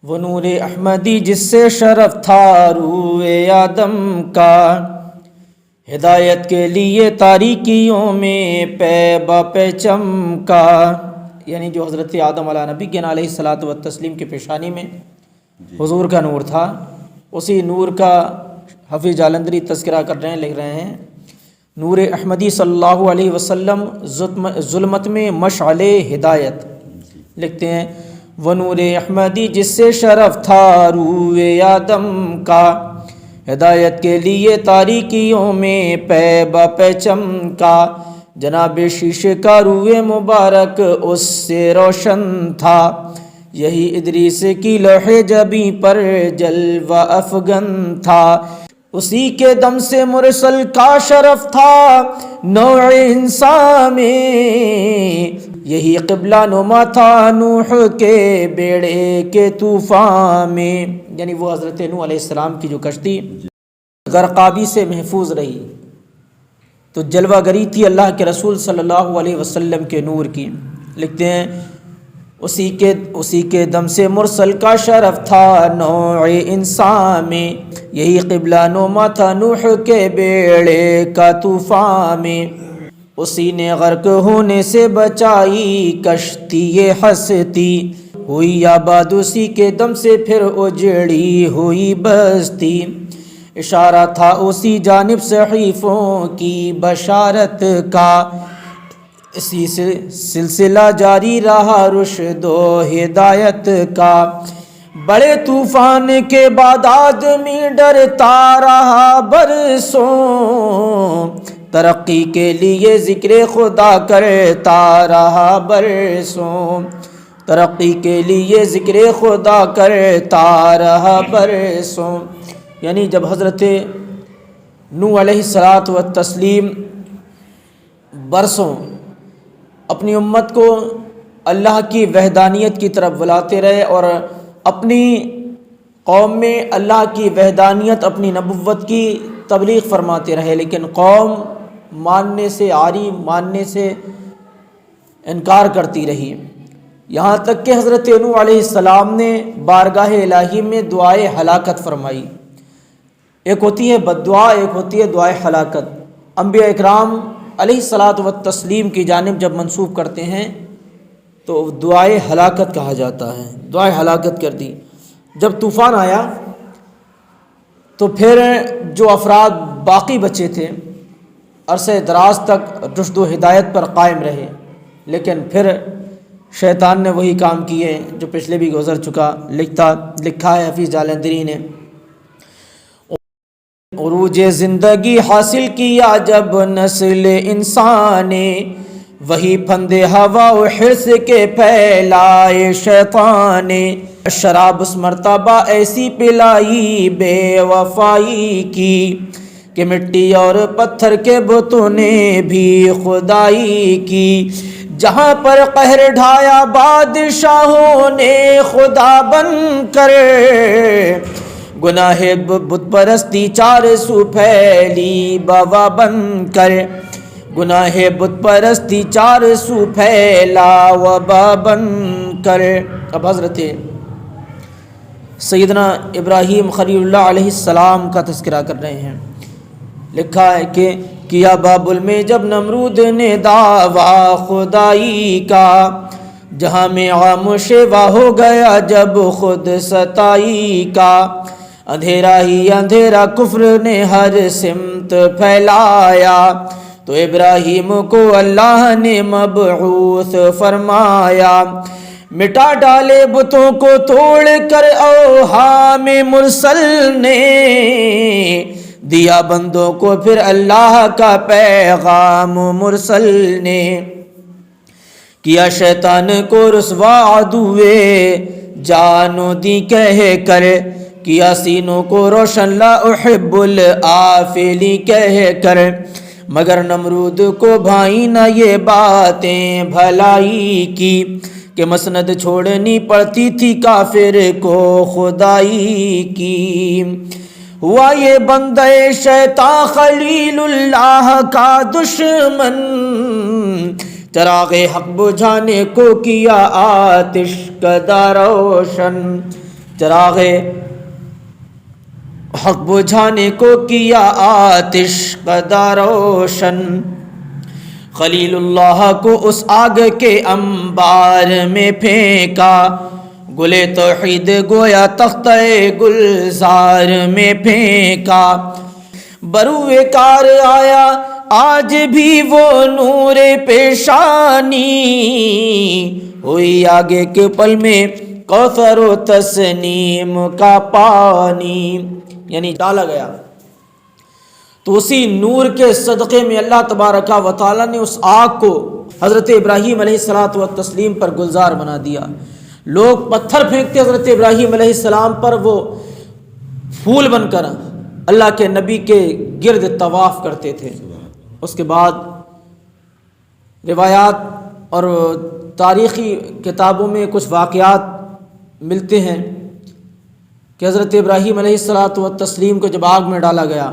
وہ نور احمدی جس سے شرف تھا روئے آدم کا، ہدایت کے لیے تاریکیوں میں پے با پے چمکا، یعنی جو حضرت آدم علیہ نبی کے علیہ الصلاۃ والتسلیم کے پیشانی میں حضور کا نور تھا، اسی نور کا حفیظ جالندری تذکرہ کر رہے ہیں، لکھ رہے ہیں نور احمدی صلی اللہ علیہ وسلم ظلمت میں مشعل ہدایت، لکھتے ہیں وہ نور احمدی جس سے شرف تھا روئے آدم کا، ہدایت کے لیے تاریکیوں میں پے با پے چمکا، جناب شیشے کا روئے مبارک اس سے روشن تھا، یہی ادریس کی لوح جبیں پر جلوہ افغن تھا، اسی کے دم سے مرسل کا شرف تھا نوع انسان میں، یہی قبلہ نما تھا نوح کے بیڑے کے طوفان میں، یعنی وہ حضرت نوح علیہ السلام کی جو کشتی غرقابی سے محفوظ رہی تو جلوہ گری تھی اللہ کے رسول صلی اللہ علیہ وسلم کے نور کی، لکھتے ہیں اسی کے دم سے مرسل کا شرف تھا نوع انسان میں، یہی قبلہ نما تھا نوح کے بیڑے کا طوفان میں، اسی نے غرق ہونے سے بچائی کشتی یہ ہستی، ہوئی آباد اسی کے دم سے پھر اجڑی ہوئی بستی، اشارہ تھا اسی جانب صحیفوں کی بشارت کا، اسی سے سلسلہ جاری رہا رشد و ہدایت کا، بڑے طوفان کے بعد آدمی ڈرتا رہا برسوں، ترقی کے لیے ذکر خدا کرتا رہا برسوں، ترقی کے لیے ذکر خدا کرتا رہا برسوں، یعنی جب حضرت نوح علیہ الصلاۃ والتسلیم برسوں اپنی امت کو اللہ کی وحدانیت کی طرف بلاتے رہے اور اپنی قوم میں اللہ کی وحدانیت اپنی نبوت کی تبلیغ فرماتے رہے، لیکن قوم ماننے سے عاری، ماننے سے انکار کرتی رہی، یہاں تک کہ حضرت نوح علیہ السلام نے بارگاہ الہی میں دعائے ہلاکت فرمائی، ایک ہوتی ہے بد دعا، ایک ہوتی ہے دعائے ہلاکت، انبیاء اکرام علیہ الصلاۃ والتسلیم کی جانب جب منسوب کرتے ہیں تو دعائے ہلاکت کہا جاتا ہے، دعائے ہلاکت کر دی۔ جب طوفان آیا تو پھر جو افراد باقی بچے تھے عرصہ دراز تک رشد و ہدایت پر قائم رہے، لیکن پھر شیطان نے وہی کام کیے جو پچھلے بھی گزر چکا، لکھا ہے حفیظ جالندری نے، عروج زندگی حاصل کیا جب نسل انسان نے، وہی پھند ہوا و حرص کے پھیلائے شیطان نے، شراب اس مرتبہ ایسی پلائی بے وفائی کی کہ مٹی اور پتھر کے بتوں نے بھی خدائی کی، جہاں پر قہر ڈھایا بادشاہوں نے خدا بن کر، گناہ بت پرستی چار سو پھیلی بوا بن کر، گناہ بت پرستی چار سو پھیلا وبا بن کر۔ اب حضرت سیدنا ابراہیم خلیل اللہ علیہ السلام کا تذکرہ کر رہے ہیں، لکھا ہے کہ کیا بابل میں جب نمرود نے دعویٰ خدائی کا، جہاں میں عام شیوا ہو گیا جب خود ستائی کا، اندھیرا ہی اندھیرا کفر نے ہر سمت پھیلایا، تو ابراہیم کو اللہ نے مبعوث فرمایا، مٹا ڈالے بتوں کو توڑ کر اوہام مرسل نے، دیا بندوں کو پھر اللہ کا پیغام مرسل نے، کیا شیطان کو رسوا عدوے جانو دی کہہ کر، کیا سینوں کو روشن لا احب الآفلی کہہ کر، مگر نمرود کو بھائی نہ یہ باتیں بھلائی کی، کہ مسند چھوڑنی پڑتی تھی کافر کو خدائی کی، ہوا یہ بندہ شیطان خلیل اللہ کا دشمن، چراغ حق بجھانے کو کیا آتش کدا روشن، چراغ حق بجھانے کو کیا آتش قدر روشن، خلیل اللہ کو اس آگ کے انبار میں پھینکا، گلے توحید گویا تختہ گلزار میں پھینکا، بروئے کار آیا آج بھی وہ نور پیشانی، ہوئی آگے کے پل میں کوثر و تسنیم کا پانی، یعنی ڈالا گیا تو اسی نور کے صدقے میں اللہ تبارک و تعالیٰ نے اس آگ کو حضرت ابراہیم علیہ الصلاۃ والتسلیم پر گلزار بنا دیا۔ لوگ پتھر پھینکتے حضرت ابراہیم علیہ السلام پر، وہ پھول بن کر اللہ کے نبی کے گرد طواف کرتے تھے۔ اس کے بعد روایات اور تاریخی کتابوں میں کچھ واقعات ملتے ہیں کہ حضرت ابراہیم علیہ الصلاۃ والتسلیم کو جب آگ میں ڈالا گیا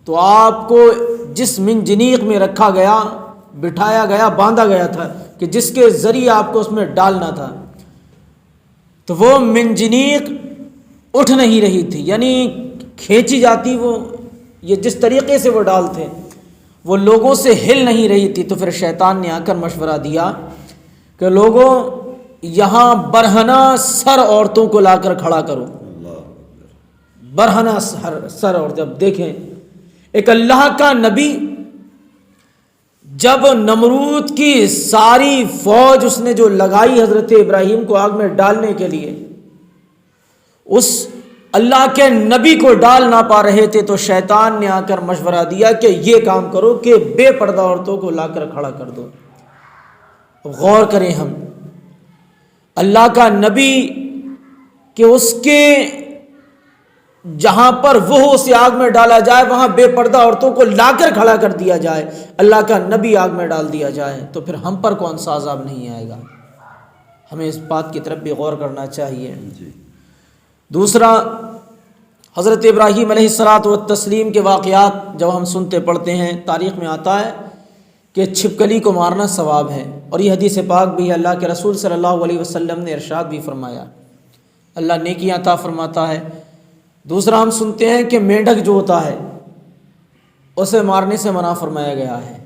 تو آپ کو جس منجنیق میں رکھا گیا، بٹھایا گیا، باندھا گیا تھا کہ جس کے ذریعے آپ کو اس میں ڈالنا تھا، تو وہ منجنیق اٹھ نہیں رہی تھی، یعنی کھینچی جاتی، وہ یہ جس طریقے سے وہ ڈالتے وہ لوگوں سے ہل نہیں رہی تھی۔ تو پھر شیطان نے آ کر مشورہ دیا کہ لوگوں یہاں برہنہ سر عورتوں کو لا کر کھڑا کرو، برہنہ سر عورتیں۔ اب دیکھیں ایک اللہ کا نبی جب نمرود کی ساری فوج اس نے جو لگائی حضرت ابراہیم کو آگ میں ڈالنے کے لیے، اس اللہ کے نبی کو ڈال نہ پا رہے تھے تو شیطان نے آ کر مشورہ دیا کہ یہ کام کرو کہ بے پردہ عورتوں کو لا کر کھڑا کر دو۔ غور کریں ہم، اللہ کا نبی کہ اس کے جہاں پر وہ اسے آگ میں ڈالا جائے وہاں بے پردہ عورتوں کو لا کر کھڑا کر دیا جائے، اللہ کا نبی آگ میں ڈال دیا جائے، تو پھر ہم پر کون سا عذاب نہیں آئے گا؟ ہمیں اس بات کی طرف بھی غور کرنا چاہیے۔ دوسرا، حضرت ابراہیم علیہ الصلاۃ والتسلیم کے واقعات جب ہم سنتے پڑھتے ہیں، تاریخ میں آتا ہے کہ چھپکلی کو مارنا ثواب ہے، اور یہ حدیث پاک بھی ہے، اللہ کے رسول صلی اللہ علیہ وسلم نے ارشاد بھی فرمایا، اللہ نیکیاں عطا فرماتا ہے۔ دوسرا ہم سنتے ہیں کہ مینڈک جو ہوتا ہے اسے مارنے سے منع فرمایا گیا ہے۔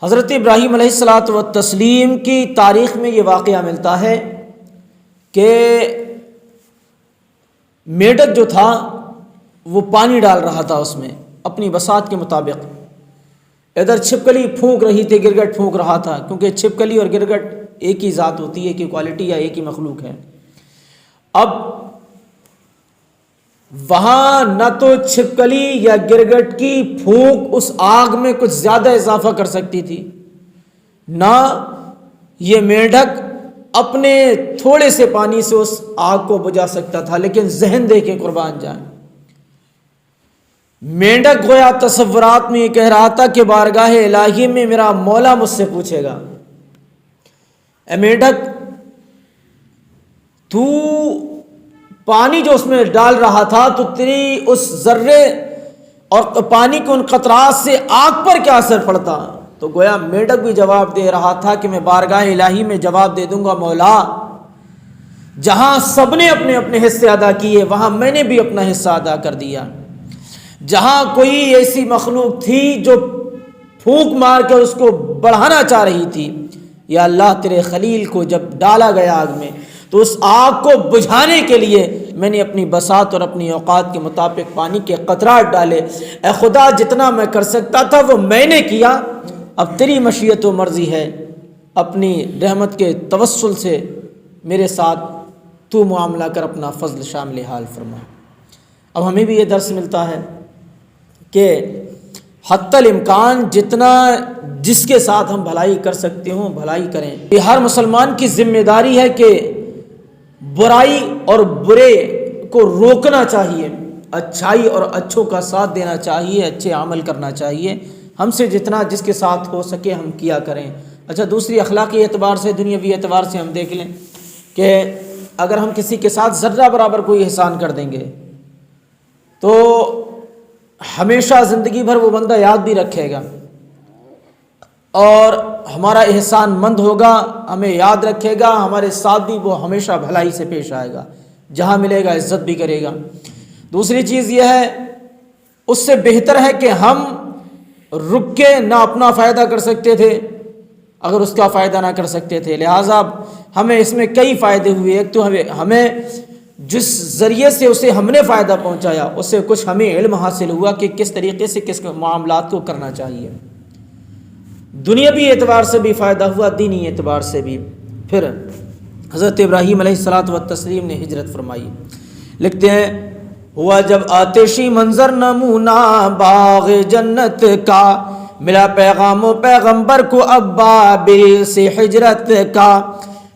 حضرت ابراہیم علیہ الصلاۃ والتسلیم کی تاریخ میں یہ واقعہ ملتا ہے کہ میڈک جو تھا وہ پانی ڈال رہا تھا اس میں اپنی بساط کے مطابق، ادھر چھپکلی پھونک رہی تھی، گرگٹ پھونک رہا تھا، کیونکہ چھپکلی اور گرگٹ ایک ہی ذات ہوتی ہے، ایک ہی کوالٹی یا ایک ہی مخلوق ہے۔ اب وہاں نہ تو چھپکلی یا گرگٹ کی پھونک اس آگ میں کچھ زیادہ اضافہ کر سکتی تھی، نہ یہ میڈک اپنے تھوڑے سے پانی سے اس آگ کو بجھا سکتا تھا، لیکن ذہن دے کے قربان جائیں، مینڈک گویا تصورات میں یہ کہہ رہا تھا کہ بارگاہ الہی میں میرا مولا مجھ سے پوچھے گا، اے مینڈک تو پانی جو اس میں ڈال رہا تھا تو تیری اس ذرے اور پانی کے ان قطرات سے آگ پر کیا اثر پڑتا؟ تو گویا میڈک بھی جواب دے رہا تھا کہ میں بارگاہ الہی میں جواب دے دوں گا، مولا جہاں سب نے اپنے اپنے حصے ادا کیے وہاں میں نے بھی اپنا حصہ ادا کر دیا، جہاں کوئی ایسی مخلوق تھی جو پھونک مار کر اس کو بڑھانا چاہ رہی تھی، یا اللہ تیرے خلیل کو جب ڈالا گیا آگ میں تو اس آگ کو بجھانے کے لیے میں نے اپنی بساط اور اپنی اوقات کے مطابق پانی کے قطرات ڈالے، اے خدا جتنا میں کر سکتا تھا وہ میں نے کیا، اب تیری مشیت و مرضی ہے، اپنی رحمت کے توسل سے میرے ساتھ تو معاملہ کر، اپنا فضل شامل حال فرما۔ اب ہمیں بھی یہ درس ملتا ہے کہ حتی الامکان جتنا جس کے ساتھ ہم بھلائی کر سکتے ہوں بھلائی کریں۔ یہ ہر مسلمان کی ذمہ داری ہے کہ برائی اور برے کو روکنا چاہیے، اچھائی اور اچھوں کا ساتھ دینا چاہیے، اچھے عمل کرنا چاہیے، ہم سے جتنا جس کے ساتھ ہو سکے ہم کیا کریں۔ اچھا، دوسری اخلاقی اعتبار سے، دنیاوی اعتبار سے ہم دیکھ لیں کہ اگر ہم کسی کے ساتھ ذرہ برابر کوئی احسان کر دیں گے تو ہمیشہ زندگی بھر وہ بندہ یاد بھی رکھے گا اور ہمارا احسان مند ہوگا، ہمیں یاد رکھے گا، ہمارے ساتھ بھی وہ ہمیشہ بھلائی سے پیش آئے گا۔ جہاں ملے گا عزت بھی کرے گا۔ دوسری چیز یہ ہے، اس سے بہتر ہے کہ ہم رک کے نہ اپنا فائدہ کر سکتے تھے اگر اس کا فائدہ نہ کر سکتے تھے، لہٰذا ہمیں اس میں کئی فائدے ہوئے۔ ایک تو ہمیں جس ذریعے سے اسے ہم نے فائدہ پہنچایا اس سے کچھ ہمیں علم حاصل ہوا کہ کس طریقے سے کس معاملات کو کرنا چاہیے، دنیاوی اعتبار سے بھی فائدہ ہوا، دینی اعتبار سے بھی۔ پھر حضرت ابراہیم علیہ الصلاۃ والتسلیم نے ہجرت فرمائی۔ لکھتے ہیں ہوا جب آتشی منظر نمونہ باغ جنت کا، ملا پیغام و پیغمبر کو اب بابل سے ہجرت کا،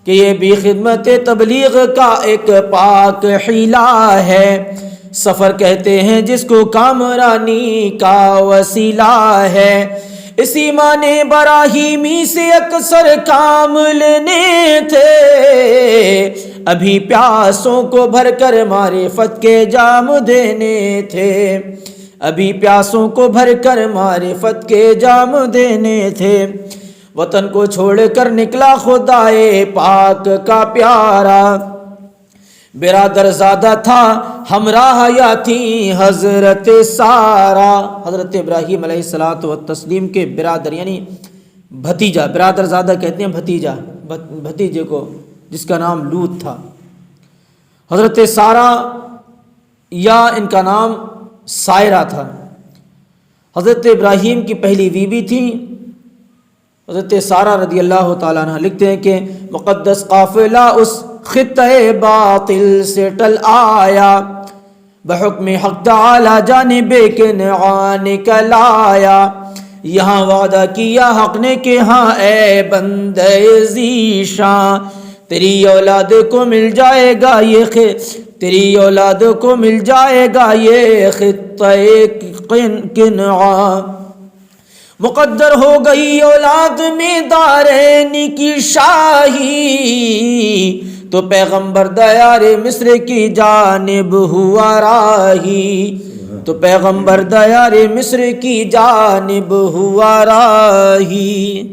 کہ یہ بھی خدمت تبلیغ کا ایک پاک حیلہ ہے، سفر کہتے ہیں جس کو کامرانی کا وسیلہ ہے، اسی معنی براہیمی سے اکثر کام لینے تھے، ابھی پیاسوں کو بھر کر معرفت کے جام دینے تھے، ابھی پیاسوں کو بھر کر معرفت کے جام دینے تھے، وطن کو چھوڑ کر نکلا خدائے پاک کا پیارا، برادر زادہ تھا ہمراہ یا تھی حضرت سارا۔ حضرت ابراہیم علیہ الصلاۃ والتسلیم کے برادر یعنی بھتیجا، برادر زادہ کہتے ہیں بھتیجا، بھتیجے کو، جس کا نام لوط تھا۔ حضرت سارا یا ان کا نام سائرہ تھا، حضرت ابراہیم کی پہلی بیوی تھی حضرت سارہ رضی اللہ تعالیٰ عنہ۔ لکھتے ہیں کہ مقدس قافلہ اس خطے باطل سے ٹل آیا، بحکم حق تعالی جانب کنعان کلایا، یہاں وعدہ کیا حق نے کہ ہاں اے بندے ذیشاں، تیری اولاد کو مل جائے گا یہ تیری اولاد کو مل جائے گا یہ خطے کنعان، مقدر ہو گئی اولاد میں دارین کی شاہی، تو پیغمبر دیار مصر کی جانب ہوا راہی، تو پیغمبر دیار مصر کی جانب ہوا راہی۔